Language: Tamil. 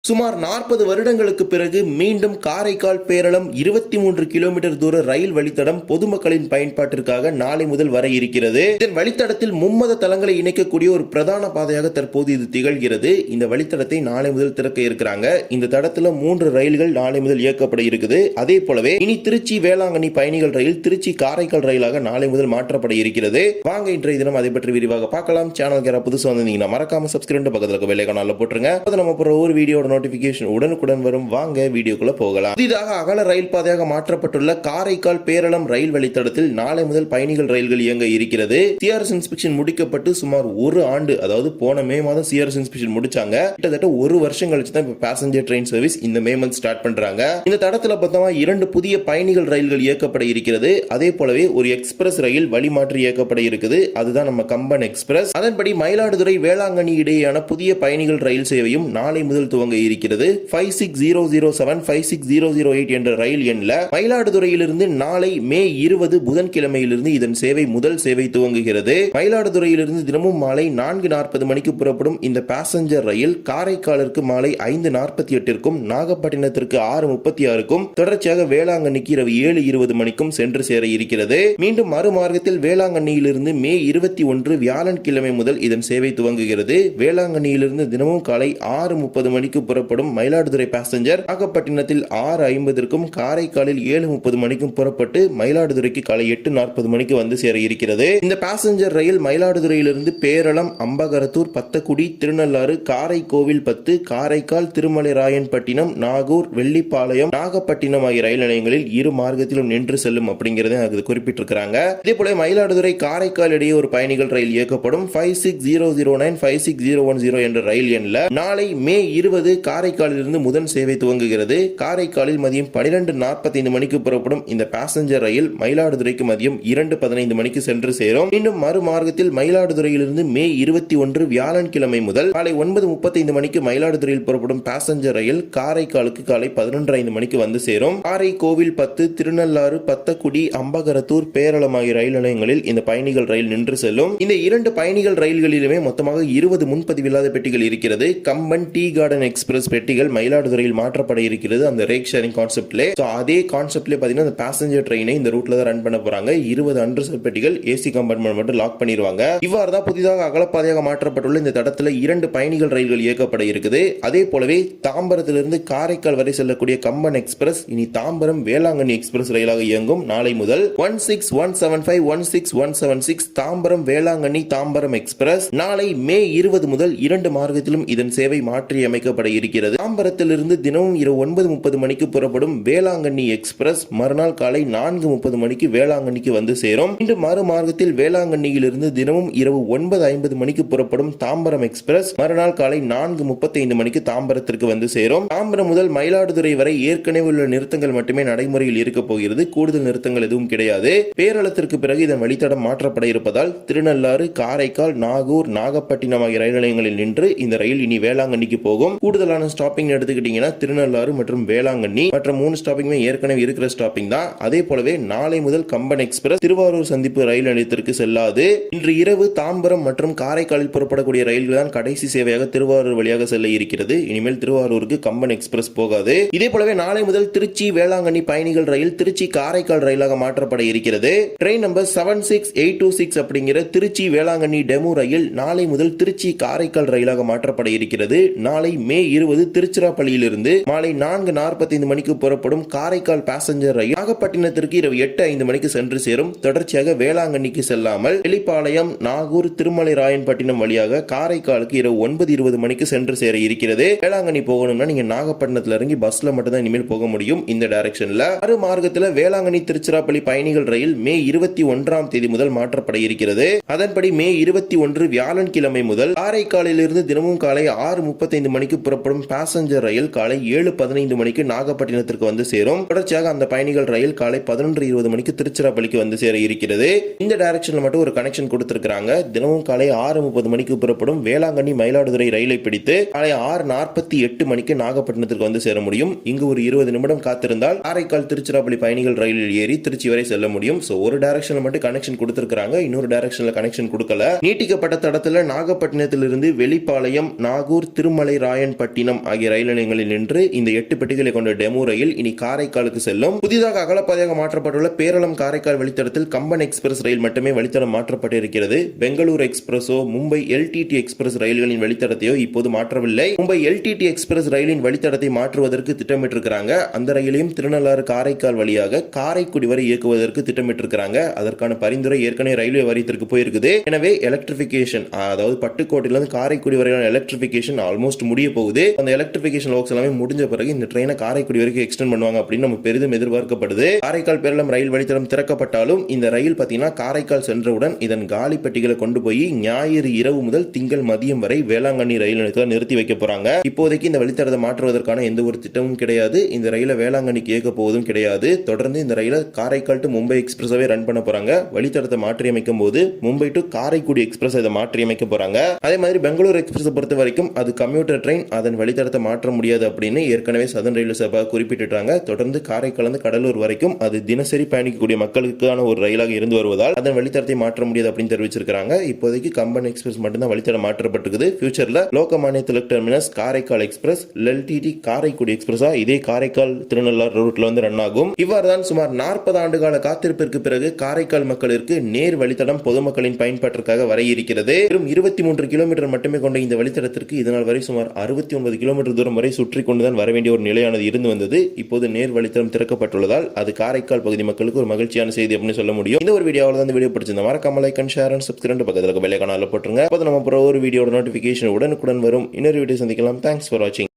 சுமார் 40 வருடங்களுக்கு பிறகு மீண்டும் காரைக்கால் பேரளம் 23 கிலோமீட்டர் தூர ரயில் வழித்தடம் பொதுமக்களின் பயன்பாட்டிற்காக நாளை முதல் வர இருக்கிறது. இதன் வழித்தடத்தில் மும்மத தலங்களை இணைக்கக்கூடிய ஒரு பிரதான பாதையாக தற்போது இது திகழ்கிறது. இந்த வழித்தடத்தை நாளை முதல் திறக்க இருக்கிறாங்க. இந்த தடத்துல 3 ரயில்கள் நாளை முதல் இயக்கப்பட இருக்குது. அதே போலவே இனி திருச்சி வேளாங்கண்ணி பயணிகள் ரயில் திருச்சி காரைக்கால் ரயிலாக நாளை முதல் மாற்றப்பட இருக்கிறது. வாங்க இன்றைய தினம் அதை பற்றி விரிவாக பார்க்கலாம். சேனலுக்கு யாராவது புதுசா வந்தீங்கன்னா மறக்காம சப்ஸ்கிரைப் பக்கத்துல இருக்க பெல் ஐகானை போட்டுருங்க. அப்ப நம்ம போற ஒரு வீடியோட நோட்டிபிகேஷன் உடனுக்குடன் வரும். வாங்க வீடியோக்குள்ள போகலாம். புதிதாக அகல ரயில் பாதையாக மாற்றப்பட்டுள்ள காரைக்கால் பேரளம் ரயில் வழித்தடத்தில் நாளை முதல் பயணிகள் ரயில்கள் இயங்க இருக்கிறது. சிஆர்எஸ் இன்ஸ்பெக்ஷன் முடிக்கப்பட்டு சுமார் ஒரு ஆண்டு, அதாவது போன மே மாதம் சிஆர்எஸ் இன்ஸ்பெக்ஷன் முடிச்சாங்க. கிட்டத்தட்ட ஒரு வருஷம் கழிச்சு தான் இப்ப பேசஞ்சர் ட்ரெயின் சர்வீஸ் இந்த மே மந்த் ஸ்டார்ட் பண்றாங்க. இந்த தடத்துல பார்த்தா 2 புதிய பயணிகள் ரயில்கள் இயக்கப்பட இருக்கிறது. அதே போலவே ஒரு எக்ஸ்பிரஸ் ரயில் வழிமாற்றி இயக்கப்பட இருக்குது. அதுதான் நம்ம கம்பன் எக்ஸ்பிரஸ். அதன்படி மயிலாடுதுறை வேளாங்கண்ணி இடையேயான புதிய பயணிகள் ரயில் சேவையும் நாளை முதல் துவங்க இருக்கிறது. 56007 56008 என்ற ரயில் எண்ணில் மயிலாடுதுறையிலிருந்து நாளை மே 20 புதன்கிழமையிலிருந்து இதன் சேவை முதல் சேவை துவங்குகிறது. மயிலாடுதுறையிலிருந்து தினமும் மாலை 4:40 மணிக்கு புறப்படும் இந்த பேசஞ்சர் ரயில் காரைக்காலிற்கு மாலை 5:48க்கும் நாகப்பட்டினத்திற்கு 6:36க்கும் தொடர்ச்சியாக வேளாங்கண்ணிக்கு இரவு 7:20 மணிக்கும் சென்று சேர இருக்கிறது. மீண்டும் மறுமார்க்கத்தில் வேளாங்கண்ணியிலிருந்து மே 21 வியாழன்கிழமை முதல் இதன் சேவை துவங்குகிறது. வேளாங்கண்ணியிலிருந்து தினமும் காலை 6:30 மணிக்கு புறப்படும் மயிலாடுதுறை பேசஞ்சர் நாகப்பட்டினத்தில் 6:50க்கும் காரைக்காலில் 7:30 மணிக்கும் புறப்பட்டு மயிலாடுதுறைக்கு காலை 8:40 மணிக்கு வந்து சேர இருக்கிறது. இந்த பேசஞ்சர் ரயில் மயிலாடுதுறையிலிருந்து பேரளம், அம்பகரத்தூர், பத்தக்குடி, திருநள்ளாறு, காரைக்கோவில் 10, காரைக்கால், திருமலைராயன்பட்டினம், நாகூர், வெள்ளிப்பாளையம், நாகப்பட்டினம் ஆகிய ரயில் நிலையங்களில் இரு மார்க்கத்திலும் நின்று செல்லும் அப்படிங்கறத அது குறிப்பிட்டிருக்கிறாங்க. இதே போல மயிலாடுதுறை காரைக்கால் இடையே ஒரு பயணிகள் ரயில் இயக்கப்படும். 56009 56010 என்ற ரயில் எண்ணில் நாளை மே 20 காரைக்காலிலிருந்து முதல் சேவை துவங்குகிறது. காரைக்காலில் மதியம் 12:45 மணிக்கு புறப்படும் இந்த பேசஞ்சர் ரயில் மயிலாடுதுறைக்கு மதியம் 2:15 மணிக்கு சென்று சேரும். மீண்டும் மறுமார்க்கத்தில் மயிலாடுதுறையிலிருந்து மே 21 வியாழன்கிழமை முதல் காலை 9:35 மணிக்கு மயிலாடுதுறையில் புறப்படும் பேசஞ்சர் ரயில் காரைக்காலுக்கு காலை 11:05 மணிக்கு வந்து சேரும். காரைக்கோவில் 10, திருநள்ளாறு, பத்தக்குடி, அம்பகரத்தூர், பேரளம் ஆகிய ரயில் நிலையங்களில் இந்த பயணிகள் ரயில் நின்று செல்லும். இந்த 2 பயணிகள் ரயில்களிலுமே மொத்தமாக 20 முன்பதிவில்லாத பெட்டிகள் இருக்கிறது. கம்பன் டீ கார்டன் எக்ஸ்பிரஸ் பெட்டிகள் மயிலாடுதுறையில் மாற்றப்பட இருக்கிறது. அந்த ரேக் ஷேரிங் கான்செப்ட்ல அதே கான்செப்ட்ல பாத்தீங்கன்னா அந்த பேசஞ்சர் ட்ரெயினை இந்த ரூட்ல தான் ரன் பண்ண போறாங்க. 20 அன்ரிசர்வ் பெட்டிகள் ஏசி கம்பார்ட்மெண்ட் மட்டும் லாக் பண்ணிடுவாங்க. இவ்வாறு தான் புதிதாக அகலப்பாதையாக மாற்றப்பட்டுள்ள இந்த தடத்துல 2 பயணிகள் ரயில்கள் இயக்கப்பட இருக்குது. அதே போலவே தாம்பரத்திலிருந்து காரைக்கால் வரை செல்லக்கூடிய கம்பன் எக்ஸ்பிரஸ் இனி தாம்பரம் வேளாங்கண்ணி எக்ஸ்பிரஸ் ரயிலாக இயங்கும். நாளை முதல் 16175 16176 தாம்பரம் வேளாங்கண்ணி தாம்பரம் எக்ஸ்பிரஸ் நாளை மே 20 முதல் 2 மார்க்கத்திலும் இதன் சேவை மாற்றி அமைக்கப்பட இருக்கிறது. தாம்பரத்திலிருந்து தினமும் இரவு 9:30 மணிக்கு புறப்படும் வேளாங்கண்ணி எக்ஸ்பிரஸ் மறுநாள் காலை 4:30 மணிக்கு வேளாங்கண்ணிக்கு வந்து சேரும். இன்று மறுமார்க்கத்தில் வேளாங்கண்ணியிலிருந்து தினமும் இரவு 9:50 மணிக்கு புறப்படும் தாம்பரம் எக்ஸ்பிரஸ் மறுநாள் காலை 4:35 மணிக்கு தாம்பரத்திற்கு வந்து சேரும். தாம்பரம் முதல் மயிலாடுதுறை வரை ஏற்கனவே உள்ள நிறுத்தங்கள் மட்டுமே நடைமுறையில் இருக்க போகிறது. கூடுதல் நிறுத்தங்கள் எதுவும் கிடையாது. பேரளத்திற்கு பிறகு இதன் வழித்தடம் மாற்றப்பட இருப்பதால் திருநள்ளாறு, காரைக்கால், நாகூர், நாகப்பட்டினம் ஆகிய ரயில் நிலையங்களில் நின்று இந்த ரயில் இனி வேளாங்கண்ணிக்கு போகும். கூடுதலான ஸ்டாப்பிங் எடுத்துக்கிட்டீங்கன்னா திருநள்ளாறு மற்றும் வேளாங்கண்ணி மற்ற 3 ஸ்டாப்பிங்குமே ஏற்கனவே இருக்கிற ஸ்டாப்பிங் தான். அதே போலவே நாளை முதல் கம்பன் எக்ஸ்பிரஸ் திருவாரூர் சந்திப்பு ரயில் நிலையத்திற்கு செல்லாது. இன்று இரவு தாம்பரம் மற்றும் காரைக்காலில் புறப்படக்கூடிய ரயில்கள் தான் கடைசி சேவையாக திருவாரூர் வழியாக செல்ல இருக்கிறது. இனிமேல் திருவாரூருக்கு கம்பன் எக்ஸ்பிரஸ் போகாது. இதே போலவே நாளை முதல் திருச்சி வேளாங்கண்ணி பயணிகள் ரயில் திருச்சி காரைக்கால் ரயிலாக மாற்றப்பட இருக்கிறது. ட்ரெயின் நம்பர் 76826 அப்படிங்கிற திருச்சி வேளாங்கண்ணி டெமு ரயில் நாளை முதல் திருச்சி காரைக்கால் ரயிலாக மாற்றப்பட இருக்கிறது. நாளை மே 20 திருச்சிராப்பள்ளியிலிருந்து மாலை 4:45 மணிக்கு புறப்படும் காரைக்கால் பேசஞ்சர் ரயில் நாகப்பட்டினத்திற்கு இரவு 8:05 மணிக்கு சென்று சேரும். தொடர்ச்சியாக வேளாங்கண்ணிக்கு செல்லாமல் வெளிப்பாளையம், நாகூர், திருமலைராயன்பட்டினம் வழியாக காரைக்காலுக்கு இரவு 9:20 மணிக்கு சென்று சேர இருக்கிறது. வேளாங்கண்ணி போகணும்னா நீங்க நாகப்பட்டினத்துல இறங்கி பஸ்ல மட்டும் தான் இனிமேல் போக முடியும். இந்த டைரக்ஷன்ல மறு மார்க்கத்தில் வேளாங்கண்ணி திருச்சிராப்பள்ளி பயணிகள் ரயில் மே 21ஆம் தேதி முதல் மாற்றப்பட இருக்கிறது. அதன்படி மே 21 வியாழன்கிழமை முதல் காரைக்காலிலிருந்து தினமும் காலை 6:35 மணிக்கு புறப்படும் பேசஞ்சர் ரயில் காலை 7:15 மணிக்கு நாகப்பட்டினத்திற்கு வந்து சேரும். தொடர்ச்சியாக அந்த பயணிகள் ரயில் காலை 11:20 மணிக்கு திருச்சிராப்பள்ளிக்கு வந்து சேர இருக்கிறது. இந்த டைரக்ஷன்ல மட்டும் ஒரு கனெக்ஷன் கொடுத்திருக்காங்க. தினமும் காலை 6:30 மணிக்கு புறப்படும் வேளாங்கண்ணி மயிலாடுதுறை ரயிலை பிடித்து காலை 6:48 மணிக்கு நாகப்பட்டினத்திற்கு வந்து சேர முடியும். இங்கு ஒரு 20 நிமிடம் காத்திருந்தால் காரைக்கால் திருச்சிராப்பள்ளி பயணிகள் ரயிலில் ஏறி திருச்சி வரை செல்ல முடியும். ஒரு டைரக்ஷன்ல மட்டும் கனெக்ஷன் கொடுத்திருக்காங்க. இன்னொரு டைரக்ஷன்ல கனெக்ஷன் கொடுக்கல. நீட்டிக்கப்பட்ட தடத்துல நாகப்பட்டினத்திலிருந்து வெளிப்பாளையம், நாகூர், திருமலைராயன்பட்டினம் நாகப்பட்டினம் ஆகிய ரயில் நிலையங்களில் நின்று இந்த 8 பெட்டிகளை கொண்ட டெமோ ரயில் இனி காரைக்காலுக்கு செல்லும். புதிதாக அகலப்பாதையாக மாற்றப்பட்டுள்ள பேரளம் காரைக்கால் வழித்தடத்தில் கம்பன் எக்ஸ்பிரஸ் ரயில் மட்டுமே வழித்தடம் மாற்றப்பட்டிருக்கிறது. பெங்களூர் எக்ஸ்பிரஸோ மும்பை LTT எக்ஸ்பிரஸ் ரயில்களின் வழித்தடத்தையோ இப்போது மாற்றவில்லை. மும்பை LTT எக்ஸ்பிரஸ் ரயிலின் வழித்தடத்தை மாற்றுவதற்கு திட்டமிட்டிருக்கிறாங்க. அந்த ரயிலையும் திருநள்ளாறு காரைக்கால் வழியாக காரைக்குடி வரை இயக்குவதற்கு திட்டமிட்டிருக்கிறாங்க. அதற்கான பரிந்துரை ஏற்கனவே ரயில்வே வாரியத்திற்கு போயிருக்குது. எனவே எலக்ட்ரிபிகேஷன், அதாவது பட்டுக்கோட்டையிலிருந்து காரைக்குடி வரையான எலக்ட்ரிபிகேஷன் ஆல்மோஸ்ட் முடிய போகுது. அந்த எலக்ட்ரிபிகேஷன் ஒர்க்ஸ் எல்லாமே முடிஞ்ச பிறகு இந்த ட்ரெயினை காரைக்குடி வரைக்கும் எக்ஸ்டெண்ட் பண்ணுவாங்க அப்படின்னு நம்ம பெரிதும் எதிர்பார்க்கப்படுது. காரைக்கால் பேரளம் ரயில் வழித்தடம் திறக்கப்பட்டாலும் இந்த ரயில் பார்த்தீங்கன்னா காரைக்கால் சென்றவுடன் இதன் காலி பெட்டிகளை கொண்டு போய் ஞாயிறு இரவு முதல் திங்கள் மதியம் வரை வேளாங்கண்ணி ரயில் நிலையத்தில் நிறுத்தி வைக்க போறாங்க. இப்போதைக்கு இந்த வழித்தடத்தை மாற்றுவதற்கான எந்த ஒரு திட்டமும் கிடையாது. இந்த ரயிலை வேளாங்கண்ணிக்கு இயக்க போவதும் கிடையாது. தொடர்ந்து இந்த ரயிலை காரைக்கால் டு மும்பை எக்ஸ்பிரஸாவே ரன் பண்ண போறாங்க. வழித்தடத்தை மாற்றி அமைக்கும் போது மும்பை டு காரைக்குடி எக்ஸ்பிரஸ் இதை மாற்றி அமைக்க போறாங்க. அதே மாதிரி பெங்களூர் எக்ஸ்பிரஸ் பொறுத்த வரைக்கும் அது கம்யூட்டர் ட்ரெயின், அதன் வழித்தடத்தை மாற்ற முடியாது அப்படின்னு ஏற்கனவே சதன் ரயில்வே சபா குறிப்பிட்டுட்டாங்க. தொடர்ந்து காரைக்கால் கடலூர் வரைக்கும் அது தினசரி பயணிக்கக்கூடிய மக்களுக்கான ஒரு ரயிலாக இருந்து வருவதால் அதன் வழித்தடத்தை மாற்ற முடியாது அப்படின்னு தெரிவிச்சிருக்காங்க. இப்போதைக்கு கம்பன் எக்ஸ்பிரஸ் மட்டும்தான் வழித்தடம் மாற்றப்பட்டிருக்குது. ஃபியூச்சர்ல Lokmanya Tilak terminus Karaikal express, LTT Karaikudi எக்ஸ்பிரஸா இதே காரைக்கால் திருநள்ளாறு ரூட்ல வந்து ரன் ஆகும். இவ்வாறுதான் சுமார் 40 ஆண்டு கால காத்திருப்பிற்கு பிறகு காரைக்கால் மக்களுக்கு நேர் வழித்தடம் பொதுமக்களின் பயன்பாட்டிற்காக வர இருக்கிறது. வெறும் 23 கிலோமீட்டர் மட்டுமே கொண்ட இந்த வழித்தடத்திற்கு இதனால் வரை சுமார் 69 கிலோமீட்டர் தூரம் வரை சுற்றி கொண்டுதான் வர வேண்டிய ஒரு நிலையானது இருந்து வந்தது. இப்போது நேர் வழித்தடம் திறக்கப்பட்டுள்ளதால் அது காரைக்கால் பகுதி மக்களுக்கு ஒரு மகிழ்ச்சியான செய்தி அப்படின்னு சொல்ல முடியும். இந்த ஒரு வீடியோவில் தான் வீடியோ பிடிச்சிருந்தா மறக்காம like and share and subscribe பக்கத்தில் பெல் ஐகானை போட்டுருங்க. அப்போ நம்ம ஒரு வீடியோட நோட்டிபிகேஷன் உடனுக்குடன் வரும். இன்னொரு வீடியோ சந்திக்கலாம். தேங்க்ஸ் ஃபார் வாட்சிங்.